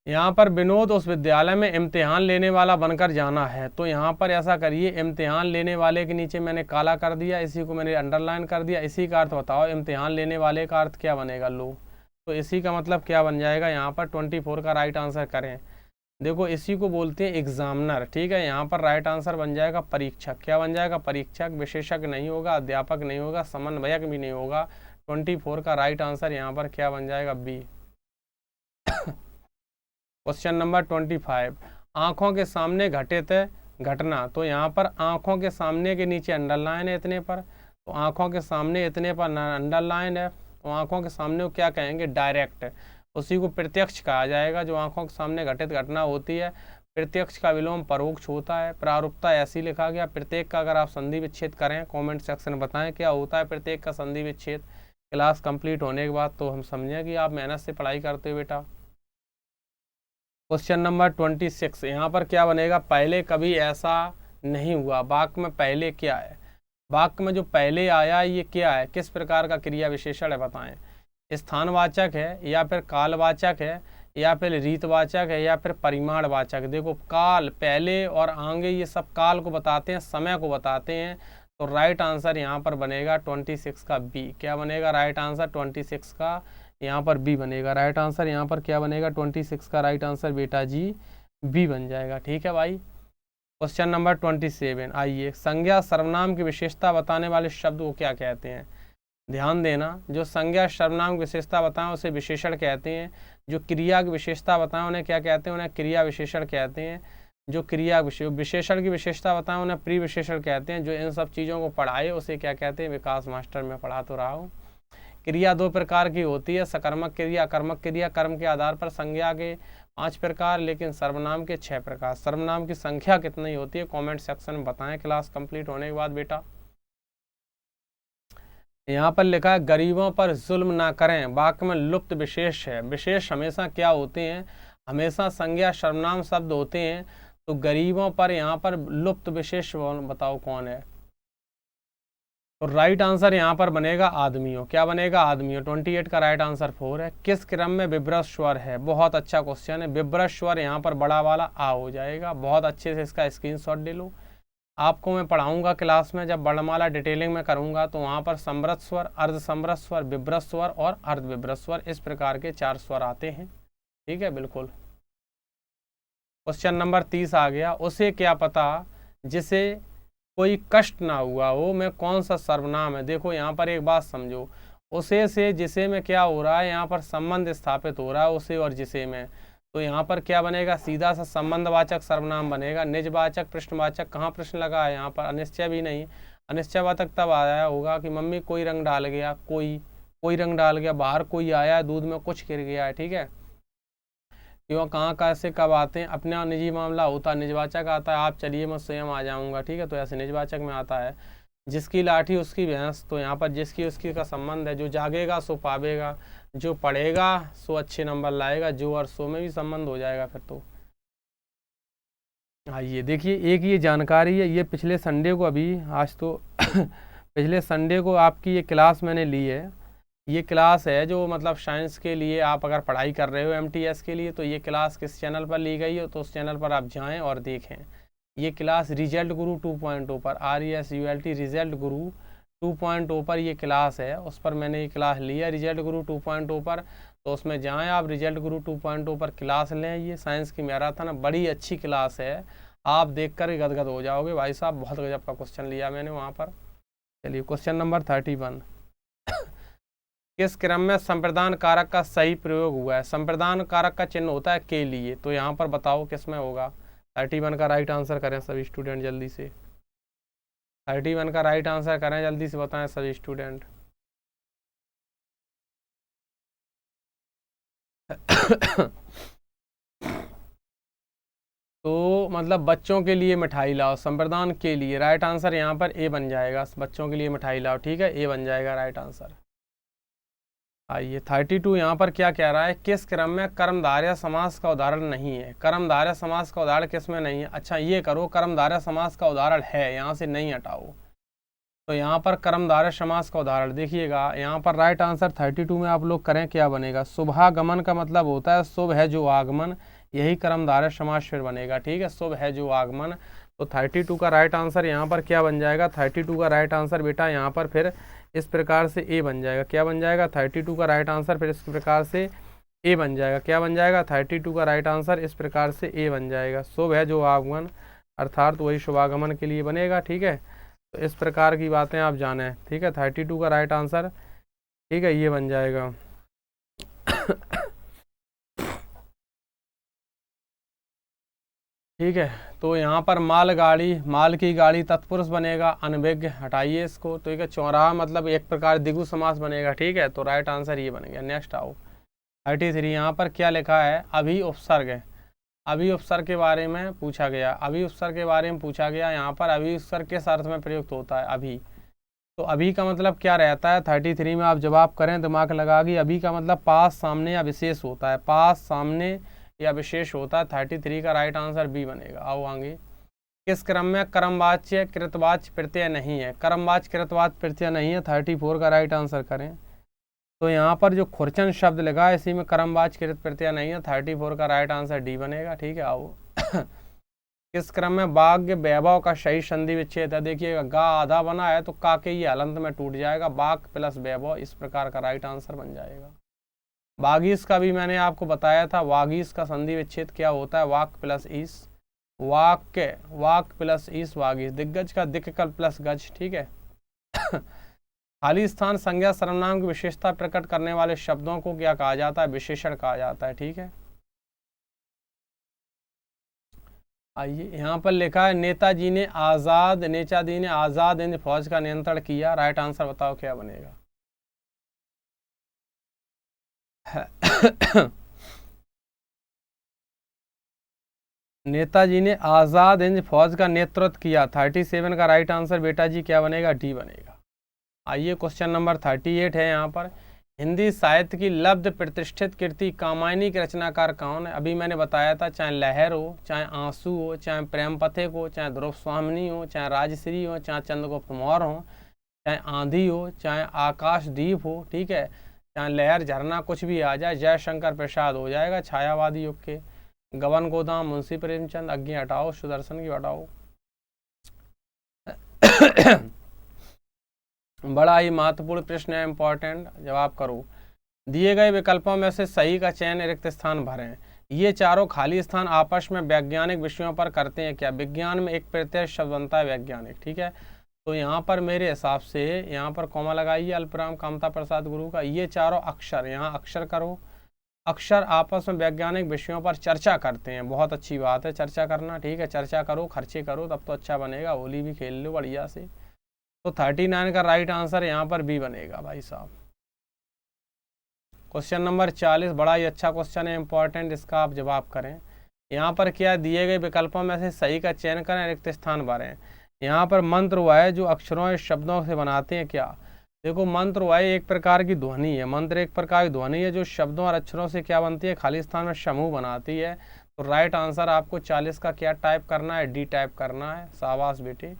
यहाँ पर विनोद उस विद्यालय में इम्तिहान लेने वाला बनकर जाना है। तो यहाँ पर ऐसा करिए, इम्तिहान लेने वाले के नीचे मैंने काला कर दिया, इसी को मैंने अंडरलाइन कर दिया। इसी का अर्थ बताओ, इम्तिहान लेने वाले का अर्थ क्या बनेगा? लो। तो इसी का मतलब क्या बन जाएगा? यहाँ पर 24 का राइट आंसर करें। देखो इसी को बोलते हैं एग्जामिनर, ठीक है। यहाँ पर राइट आंसर बन जाएगा परीक्षक। क्या बन जाएगा? परीक्षक। विशेषज्ञ नहीं होगा, अध्यापक नहीं होगा, समन्वयक भी नहीं होगा। 24 का राइट आंसर यहाँ पर क्या बन जाएगा? बी। क्वेश्चन नंबर 25, आंखों के सामने घटित घटना। तो यहाँ पर आंखों के सामने के नीचे अंडरलाइन है इतने पर। तो आंखों के सामने इतने पर अंडरलाइन है। तो आंखों के सामने को क्या कहेंगे? डायरेक्ट। उसी को प्रत्यक्ष कहा जाएगा, जो आंखों के सामने घटित घटना होती है। प्रत्यक्ष का विलोम परोक्ष होता है। प्रारूपता ऐसी लिखा गया। प्रत्येक का अगर आप संधि विच्छेद करें, कमेंट सेक्शन में बताएं क्या होता है प्रत्येक का संधि विच्छेद। क्लास कंप्लीट होने के बाद तो हम समझें कि आप मेहनत से पढ़ाई करते हो बेटा। क्वेश्चन नंबर 26, यहाँ पर क्या बनेगा? पहले कभी ऐसा नहीं हुआ। वाक्य में पहले क्या है? वाक्य में जो पहले आया ये क्या है? किस प्रकार का क्रिया विशेषण है बताएं। स्थानवाचक है, या फिर कालवाचक है, या फिर रीतवाचक है, या फिर परिमाणवाचक। देखो काल, पहले और आगे ये सब काल को बताते हैं, समय को बताते हैं। तो राइट आंसर यहाँ पर बनेगा 26 का बी। क्या बनेगा? राइट आंसर 26 का यहाँ पर बी बनेगा। राइट आंसर यहाँ पर क्या बनेगा? 26 का राइट आंसर बेटा जी बी बन जाएगा, ठीक है भाई। क्वेश्चन नंबर 27, आइए, संज्ञा सर्वनाम की विशेषता बताने वाले शब्द को क्या कहते हैं? ध्यान देना, जो संज्ञा सर्वनाम की विशेषता बताएं उसे विशेषण कहते हैं। जो क्रिया की विशेषता बताएं उन्हें क्या कहते हैं? उन्हें क्रिया विशेषण कहते हैं। जो क्रिया विशेषण की विशेषता बताएं उन्हें प्री विशेषण कहते हैं। जो इन सब चीज़ों को पढ़ाए उसे क्या कहते हैं? विकास मास्टर में पढ़ा तो रहा हूँ। क्रिया 2 प्रकार की होती है, सकर्मक क्रिया, अकर्मक क्रिया। कर्म के आधार पर संज्ञा के 5 प्रकार, लेकिन सर्वनाम के 6 प्रकार। सर्वनाम की संख्या कितनी होती है? कमेंट सेक्शन में बताएं क्लास कंप्लीट होने के बाद बेटा। यहाँ पर लिखा है गरीबों पर जुल्म ना करें। वाक्य में लुप्त विशेष है। विशेष हमेशा क्या होते हैं? हमेशा संज्ञा सर्वनाम शब्द होते हैं। तो गरीबों पर यहाँ पर लुप्त विशेष बताओ कौन है? तो राइट आंसर यहाँ पर बनेगा आदमियों। क्या बनेगा? आदमियों। 28 का राइट आंसर 4 है। किस क्रम में विभ्रत स्वर है? बहुत अच्छा क्वेश्चन है। विभ्रत स्वर यहाँ पर बड़ा वाला आ हो जाएगा। बहुत अच्छे से इसका स्क्रीनशॉट ले लो। आपको मैं पढ़ाऊंगा क्लास में, जब वर्णमाला डिटेलिंग में करूंगा तो वहाँ पर समृत स्वर, अर्ध समृत स्वर, विभ्रत स्वर और अर्ध विभ्रत स्वर, इस प्रकार के 4 स्वर आते हैं। ठीक है, बिल्कुल। क्वेश्चन नंबर 30 आ गया। उसे क्या पता जिसे कोई कष्ट ना हुआ हो में कौन सा सर्वनाम है? देखो यहाँ पर एक बात समझो, उसे से जिसे में क्या हो रहा है, यहाँ पर संबंध स्थापित हो रहा है उसे और जिसे में। तो यहाँ पर क्या बनेगा? सीधा सा संबंधवाचक सर्वनाम बनेगा। निजवाचक, प्रश्नवाचक, कहाँ प्रश्न लगा है यहाँ पर? अनिश्चय भी नहीं। अनिश्चयवाचक तब आया होगा कि मम्मी कोई रंग डाल गया, कोई रंग डाल गया, बाहर कोई आया, दूध में कुछ गिर गया है। ठीक है, क्यों, कहाँ कैसे कब आते हैं, अपना निजी मामला होता है, निजवाचक आता है। आप चलिए मैं स्वयं आ जाऊंगा। ठीक है, तो ऐसे निजवाचक में आता है। जिसकी लाठी उसकी भैंस, तो यहाँ पर जिसकी उसकी का संबंध है। जो जागेगा सो पावेगा, जो पढ़ेगा सो अच्छे नंबर लाएगा, जो और सो में भी संबंध हो जाएगा फिर तो। आइए देखिए, एक ये जानकारी है, ये पिछले संडे को, अभी आज तो पिछले संडे को आपकी ये क्लास मैंने ली है। ये क्लास है जो मतलब साइंस के लिए आप अगर पढ़ाई कर रहे हो एमटीएस के लिए, तो ये क्लास किस चैनल पर ली गई हो, तो उस चैनल पर आप जाएं और देखें। ये क्लास रिजल्ट गुरु 2.0 पर, RESULT रिजल्ट गुरु 2.0 पर ये क्लास है। उस पर मैंने ये क्लास ली है, रिजल्ट गुरु 2.0 पर। तो उसमें जाएं आप, रिजल्ट गुरु 2.0 पर क्लास लें। ये साइंस की मैराथन बड़ी अच्छी क्लास है, आप देख कर गदगद हो जाओगे। भाई साहब बहुत गजब का क्वेश्चन लिया मैंने वहाँ पर। चलिए क्वेश्चन नंबर 31। किस क्रम में संप्रदान कारक का सही प्रयोग हुआ है? संप्रदान कारक का चिन्ह होता है के लिए, तो यहाँ पर बताओ किस में होगा? 31 का राइट आंसर करें सभी स्टूडेंट जल्दी से। 31 का राइट आंसर करें, जल्दी से बताएं सभी स्टूडेंट। तो मतलब बच्चों के लिए मिठाई लाओ, संप्रदान के लिए। राइट आंसर यहाँ पर ए बन जाएगा। बच्चों के लिए मिठाई लाओ, ठीक है, ए बन जाएगा राइट आंसर। आइए 32 यहाँ पर क्या कह रहा है? किस क्रम में कर्मधारय समास का उदाहरण नहीं है? कर्मधारय समास का उदाहरण किस में नहीं है? अच्छा ये करो, कर्मधारय समास का उदाहरण है, यहाँ से नहीं हटाओ। तो यहाँ पर कर्मधारय समास का उदाहरण देखिएगा, यहाँ पर राइट आंसर 32 में आप लोग करें, क्या बनेगा? शुभागमन का मतलब होता है शुभ है जो आगमन, यही कर्मधारय समास फिर बनेगा। ठीक है, शुभ है जो आगमन। तो 32 का राइट आंसर यहाँ पर क्या बन जाएगा? 32 का राइट आंसर बेटा यहाँ पर फिर इस प्रकार से ए बन जाएगा। क्या बन जाएगा? 32 का राइट आंसर फिर इस प्रकार से ए बन जाएगा। क्या बन जाएगा? 32 का राइट आंसर इस प्रकार से ए बन जाएगा। शुभ है जो आगमन, अर्थात वही शुभागमन के लिए बनेगा। ठीक है, तो इस प्रकार की बातें आप जाने। ठीक है, 32 का राइट आंसर, ठीक है, ये बन जाएगा। ठीक है, तो यहाँ पर मालगाड़ी, माल की गाड़ी तत्पुरुष बनेगा, अनभिज्ञ, हटाइए इसको। तो ठीक है, चौराहा मतलब एक प्रकार द्विगु समास बनेगा। ठीक है, तो राइट आंसर ये बन गया। नेक्स्ट आओ 33, यहाँ पर क्या लिखा है? अभी उपसर्ग है। अभी उपसर्ग के बारे में पूछा गया, अभी उपसर्ग के बारे में पूछा गया। यहाँ पर अभी उपसर्ग किस अर्थ में प्रयुक्त होता है? अभी। तो अभी का मतलब क्या रहता है? 33 में आप जवाब करें दिमाग लगा के। अभी का मतलब पास, सामने या विशेष होता है, पास, सामने या विशेष होता है। 33 का राइट आंसर बी बनेगा। आओ आगे। किस क्रम में कर्मवाच्य कृतवाच्य प्रत्यय नहीं है? कर्मवाच्य कृतवाच्य प्रत्यय नहीं है। 34 का राइट आंसर करें। तो यहाँ पर जो खुरचन शब्द लगा है इसी में कर्मवाच्य कृत प्रत्यय नहीं है। 34 का राइट आंसर डी बनेगा। ठीक है, आओ। किस क्रम में भाग्य वैभव का सही संधि विच्छेद है? देखिएगा, गा आधा बना है तो का के ये हलंत में टूट जाएगा, बाग प्लस वैभव, इस प्रकार का राइट आंसर बन जाएगा। वागीश का भी मैंने आपको बताया था, वागीश का संधि विच्छेद क्या होता है? वाक प्लस ईस, वाक्य, वाक प्लस ईस वागीश। दिग्गज का दिक्कल प्लस गज। ठीक है। खाली स्थान संज्ञा सर्वनाम की विशेषता प्रकट करने वाले शब्दों को क्या कहा जाता है? विशेषण कहा जाता है। ठीक है, आइए यहाँ पर लिखा है नेताजी ने आजाद हिंद फौज का नियंत्रण किया। राइट आंसर बताओ क्या बनेगा? नेताजी ने आजाद हिंद फौज का नेतृत्व किया। 37 का राइट आंसर बेटा जी क्या बनेगा? डी बनेगा। आइए क्वेश्चन नंबर 38 है यहाँ पर। हिंदी साहित्य की लब्ध प्रतिष्ठित कृति कामायनी के रचनाकार कौन है? अभी मैंने बताया था, चाहे लहर हो, चाहे आंसू हो, चाहे प्रेम पथिक हो, चाहे ध्रुव स्वामिनी हो, चाहे राजश्री हो, चाहे चंद्रगुप्त मौर्य हो, चाहे आंधी हो, चाहे आकाशदीप हो, ठीक है, चाहे लहर झरना कुछ भी आ जाए, जयशंकर प्रसाद हो जाएगा छायावादी युग के। गबन गोदाम मुंशी प्रेमचंद, अग्नि हटाओ, सुदर्शन की हटाओ। बड़ा ही महत्वपूर्ण प्रश्न है, इंपॉर्टेंट, जवाब करो। दिए गए विकल्पों में से सही का चयन, रिक्त स्थान भरें। ये चारों खाली स्थान आपस में वैज्ञानिक विषयों पर करते हैं क्या? विज्ञान में एक प्रत्यक्ष शब्द बनता है वैज्ञानिक, ठीक है। तो यहाँ पर मेरे हिसाब से यहाँ पर कॉमा लगाइए, अल्पराम कामता प्रसाद गुरु का। ये चारों अक्षर, यहाँ अक्षर करो, अक्षर आपस में वैज्ञानिक विषयों पर चर्चा करते हैं। बहुत अच्छी बात है चर्चा करना, ठीक है, चर्चा करो, खर्चे करो, तब तो अच्छा बनेगा, होली भी खेल लो बढ़िया से। तो 39 का राइट आंसर यहाँ पर बी बनेगा भाई साहब। क्वेश्चन नंबर 40 बड़ा ही अच्छा क्वेश्चन है, इंपॉर्टेंट, इसका आप जवाब करें। यहाँ पर क्या दिए गए विकल्पों में से सही का चयन करें, रिक्त स्थान भरें। यहाँ पर मंत्र हुआ है जो अक्षरों या शब्दों से बनाते हैं क्या? देखो मंत्र हुआ है एक प्रकार की ध्वनि है, मंत्र एक प्रकार की ध्वनि है जो शब्दों और अक्षरों से क्या बनती है, खाली स्थान में समूह बनाती है। तो राइट आंसर आपको 40 का क्या टाइप करना है, डी टाइप करना है। शाबाश बेटे।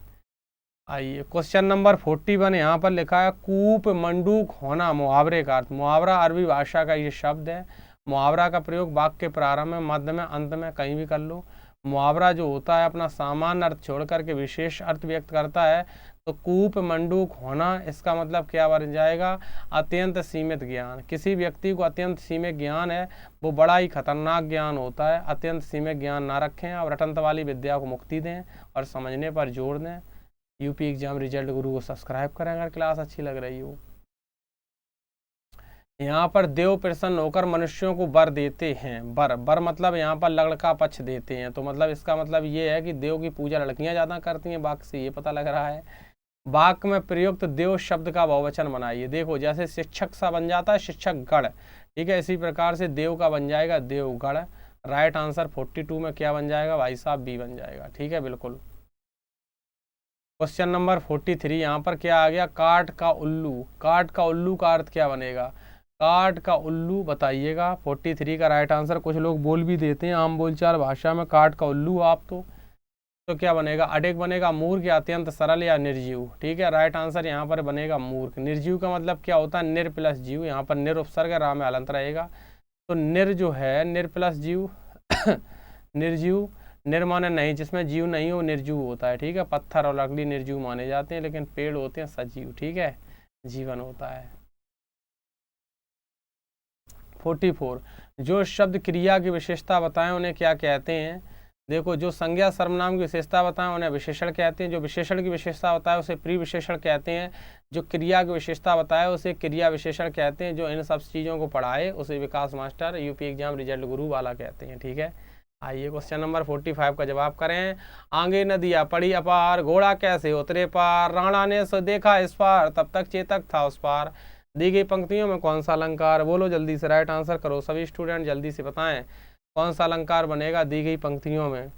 आइए क्वेश्चन नंबर 41, यहाँ पर लिखा है कूप मंडूक होना मुहावरे का अर्थ। मुहावरा अरबी भाषा का ये शब्द है। मुहावरा का प्रयोग वाक्य के प्रारंभ में, मध्य में, अंत में कहीं भी कर लो। मुहावरा जो होता है अपना सामान्य अर्थ छोड़ करके विशेष अर्थ व्यक्त करता है। तो कूप मंडूक होना, इसका मतलब क्या बन जाएगा, अत्यंत सीमित ज्ञान। किसी व्यक्ति को अत्यंत सीमित ज्ञान है, वो बड़ा ही खतरनाक ज्ञान होता है। अत्यंत सीमित ज्ञान ना रखें और रटंत वाली विद्या को मुक्ति दें और समझने पर जोर दें। यूपी एग्जाम रिजल्ट गुरु को सब्सक्राइब करें अगर क्लास अच्छी लग रही हो। यहाँ पर देव प्रसन्न होकर मनुष्यों को वर देते हैं। वर, वर मतलब यहाँ पर लड़का पक्ष देते हैं। तो मतलब इसका मतलब ये है कि देव की पूजा लड़कियां ज्यादा करती हैं, वाक्य से ये पता लग रहा है। वाक्य में प्रयुक्त देव शब्द का बहुवचन बनाइए। देखो जैसे शिक्षक सा बन जाता है शिक्षक गण, ठीक है, इसी प्रकार से देव का बन जाएगा देवगढ़। राइट आंसर 42 में क्या बन जाएगा भाई साहब, बी बन जाएगा, ठीक है बिल्कुल। क्वेश्चन नंबर 43, यहाँ पर क्या आ गया, काठ का उल्लू। काठ का उल्लू का अर्थ क्या बनेगा, काठ का उल्लू बताइएगा। 43 का राइट आंसर, कुछ लोग बोल भी देते हैं आम बोलचाल भाषा में काठ का उल्लू आप तो क्या बनेगा, अडेक बनेगा, मूर्ख या अत्यंत सरल या निर्जीव, ठीक है। राइट आंसर यहाँ पर बनेगा मूर्ख। निर्जीव का मतलब क्या होता है, निर प्लस जीव, यहाँ पर निर उपसर्ग है, राम में हलंत रहेगा। तो निर जो है निर प्लस जीव निर्जीव, निर माने नहीं, जिसमें जीव नहीं हो निर्जीव होता है, ठीक है। पत्थर और लकड़ी निर्जीव माने जाते हैं, लेकिन पेड़ होते हैं सजीव, ठीक है, जीवन होता है। 44, जो शब्द क्रिया की विशेषता बताएं उन्हें क्या कहते हैं। देखो जो संज्ञा सर्वनाम की विशेषता बताएं उन्हें विशेषण कहते हैं। जो विशेषण की विशेषता बताए उसे प्रिविशेषण कहते हैं। जो क्रिया की विशेषता बताए उसे क्रिया विशेषण कहते हैं। जो इन सब चीज़ों को पढ़ाए उसे विकास मास्टर यूपी एग्जाम रिजल्ट गुरु वाला कहते हैं, ठीक है। आइए क्वेश्चन नंबर 45 का जवाब करें। आगे नदियाँ पड़ी अपार, घोड़ा कैसे उतरे पार, राणा ने सो देखा इस पार, तब तक चेतक था उस पार। दी गई पंक्तियों में कौन सा अलंकार, बोलो जल्दी से, राइट आंसर करो सभी स्टूडेंट, जल्दी से बताएं कौन सा अलंकार बनेगा दी गई पंक्तियों में।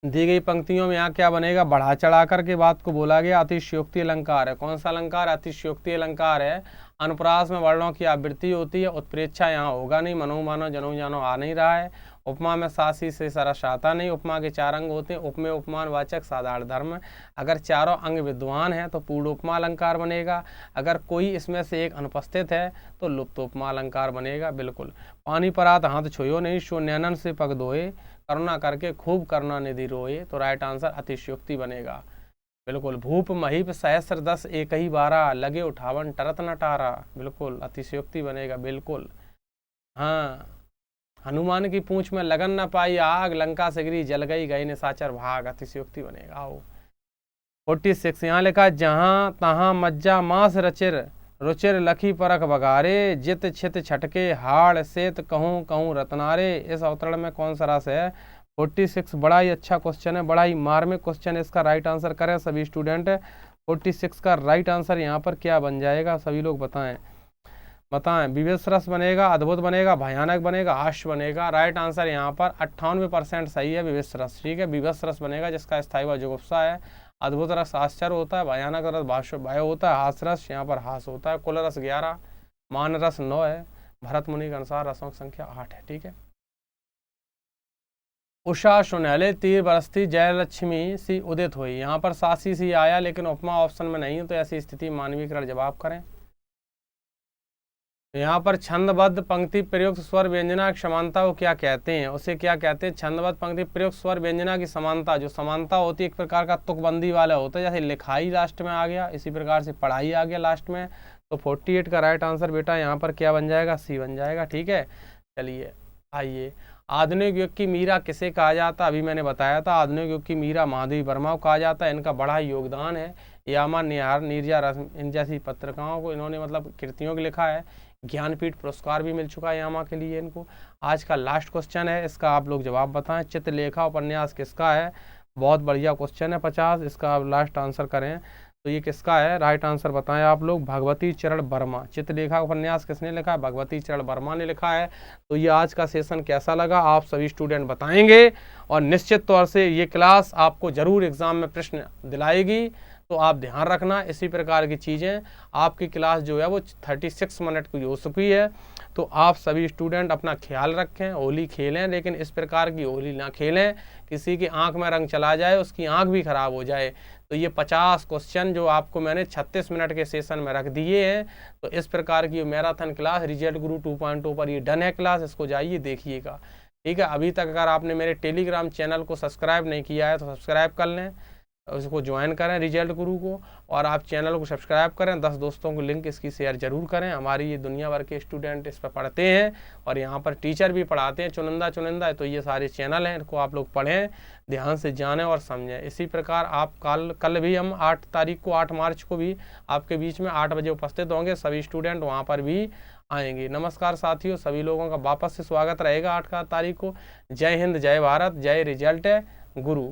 दी गई पंक्तियों में यहाँ क्या बनेगा, बढ़ा चढ़ा करके बात को बोला गया, अतिशयोक्ति अलंकार है। कौन सा अलंकार, अतिशयोक्ति अलंकार है। अनुप्रास में वर्णों की आवृत्ति होती है, उत्प्रेक्षा यहाँ होगा नहीं, मनो मानो जनो जानो आ नहीं रहा है। उपमा में सासी से सरस आता नहीं। उपमा के 4 अंग होते हैं, उपमेय उपमान वाचक साधारण धर्म। अगर चारों अंग विद्वान हैं तो पूर्ण उपमा अलंकार बनेगा। अगर कोई इसमें से एक अनुपस्थित है तो लुप्त उपमा अलंकार बनेगा, बिल्कुल। पानी पर हाथ हाथ छुयो नहीं, शो नैनन से पग धोए, करुणा करके खूब करुणा निधि रोए। तो राइट आंसर अतिशयोक्ति बनेगा, बिल्कुल। भूप महीप सहस्र 10 एक ही 12, लगे उठावन टरत न टारा, बिल्कुल अतिशयोक्ति बनेगा, बिल्कुल। हाँ, हनुमान की पूंछ में लगन न पाई आग, लंका से गिरी जल गई गई निशाचर भाग, अतिशयोक्ति बनेगा। आओ 46, यहाँ लिखा जहाँ तहाँ मज्जा मांस रचिर, रुचिर लखी परख बघारे, जित छित छटके हाड़ सेत कहूँ कहूँ रत्नारे। इस अवतरण में कौन सा रस है। 46 बड़ा ही अच्छा क्वेश्चन है, बड़ा ही मार्मिक क्वेश्चन है। इसका राइट आंसर करें सभी स्टूडेंट। 46 का राइट आंसर यहाँ पर क्या बन जाएगा, सभी लोग बताएं बताएं। विवेश रस बनेगा, अद्भुत बनेगा, भयानक बनेगा, हास्य बनेगा। राइट आंसर यहाँ पर 98% सही है, विवेश रस, ठीक है। विवेश रस बनेगा जिसका स्थायी व जुगुप्सा है। अद्भुत रस आश्चर्य होता है, भयानक रस भय होता है, हास रस यहाँ पर हास होता है। कुल रस 11, मान रस 9 है। भरत मुनि के अनुसार रसों की संख्या 8 है, ठीक है। उषा सुनहले तीर बरसती जयलक्ष्मी सी उदित हुई। यहाँ पर सासी सी आया लेकिन उपमा ऑप्शन में नहीं है, तो ऐसी स्थिति मानवीकरण जवाब करें। यहाँ पर छंदबद्ध पंक्ति प्रयुक्त स्वर व्यंजना की समानता को क्या कहते हैं? उसे क्या कहते हैं? छंदबद्ध पंक्ति प्रयुक्त स्वर व्यंजना की समानता, जो समानता होती है एक प्रकार का तुकबंदी वाला होता है, जैसे लिखाई लास्ट में आ गया, इसी प्रकार से पढ़ाई आ गया लास्ट में। तो 48 का राइट आंसर बेटा यहाँ पर क्या बन जाएगा? सी बन जाएगा। ठीक है, चलिए आइए। आधुनिक युग की मीरा किसे कहा जाता? अभी मैंने बताया था, आधुनिक युग की मीरा माधवी वर्मा को कहा जाता है। इनका बड़ा योगदान है। यामा निहार नीरजा रश्मि इन जैसी पत्रिकाओं को इन्होंने मतलब कृतियों को लिखा है। ज्ञानपीठ पुरस्कार भी मिल चुका है यामा के लिए इनको। आज का लास्ट क्वेश्चन है, इसका आप लोग जवाब बताएं। चित्रलेखा उपन्यास किसका है? बहुत बढ़िया क्वेश्चन है 50, इसका आप लास्ट आंसर करें। तो ये किसका है? राइट आंसर बताएं आप लोग। भगवती चरण वर्मा। चित्रलेखा उपन्यास किसने लिखा है? भगवती चरण वर्मा ने लिखा है। तो ये आज का सेशन कैसा लगा आप सभी स्टूडेंट बताएंगे, और निश्चित तौर से ये क्लास आपको जरूर एग्जाम में प्रश्न दिलाएगी। तो आप ध्यान रखना, इसी प्रकार की चीज़ें। आपकी क्लास जो है वो 36 मिनट की हो चुकी है। तो आप सभी स्टूडेंट अपना ख्याल रखें, होली खेलें, लेकिन इस प्रकार की होली ना खेलें किसी की आंख में रंग चला जाए, उसकी आंख भी खराब हो जाए। तो ये 50 क्वेश्चन जो आपको मैंने 36 मिनट के सेशन में रख दिए हैं, तो इस प्रकार की मैराथन क्लास रिजल्ट गुरु 2.0 पर ये डन है क्लास, इसको जाइए देखिएगा। ठीक है, अभी तक अगर आपने मेरे टेलीग्राम चैनल को सब्सक्राइब नहीं किया है तो सब्सक्राइब कर लें, उसको ज्वाइन करें रिजल्ट गुरु को, और आप चैनल को सब्सक्राइब करें। 10 दोस्तों को लिंक इसकी शेयर जरूर करें। हमारी ये दुनिया भर के स्टूडेंट इस पर पढ़ते हैं, और यहाँ पर टीचर भी पढ़ाते हैं चुनिंदा। तो ये सारे चैनल हैं, इनको आप लोग पढ़ें, ध्यान से जानें और समझें। इसी प्रकार आप कल भी हम 8 तारीख को 8 मार्च को भी आपके बीच में 8 बजे उपस्थित होंगे। सभी स्टूडेंट वहाँ पर भी आएंगे। नमस्कार साथियों, सभी लोगों का वापस से स्वागत रहेगा 8 तारीख को। जय हिंद, जय भारत, जय रिजल्ट गुरु।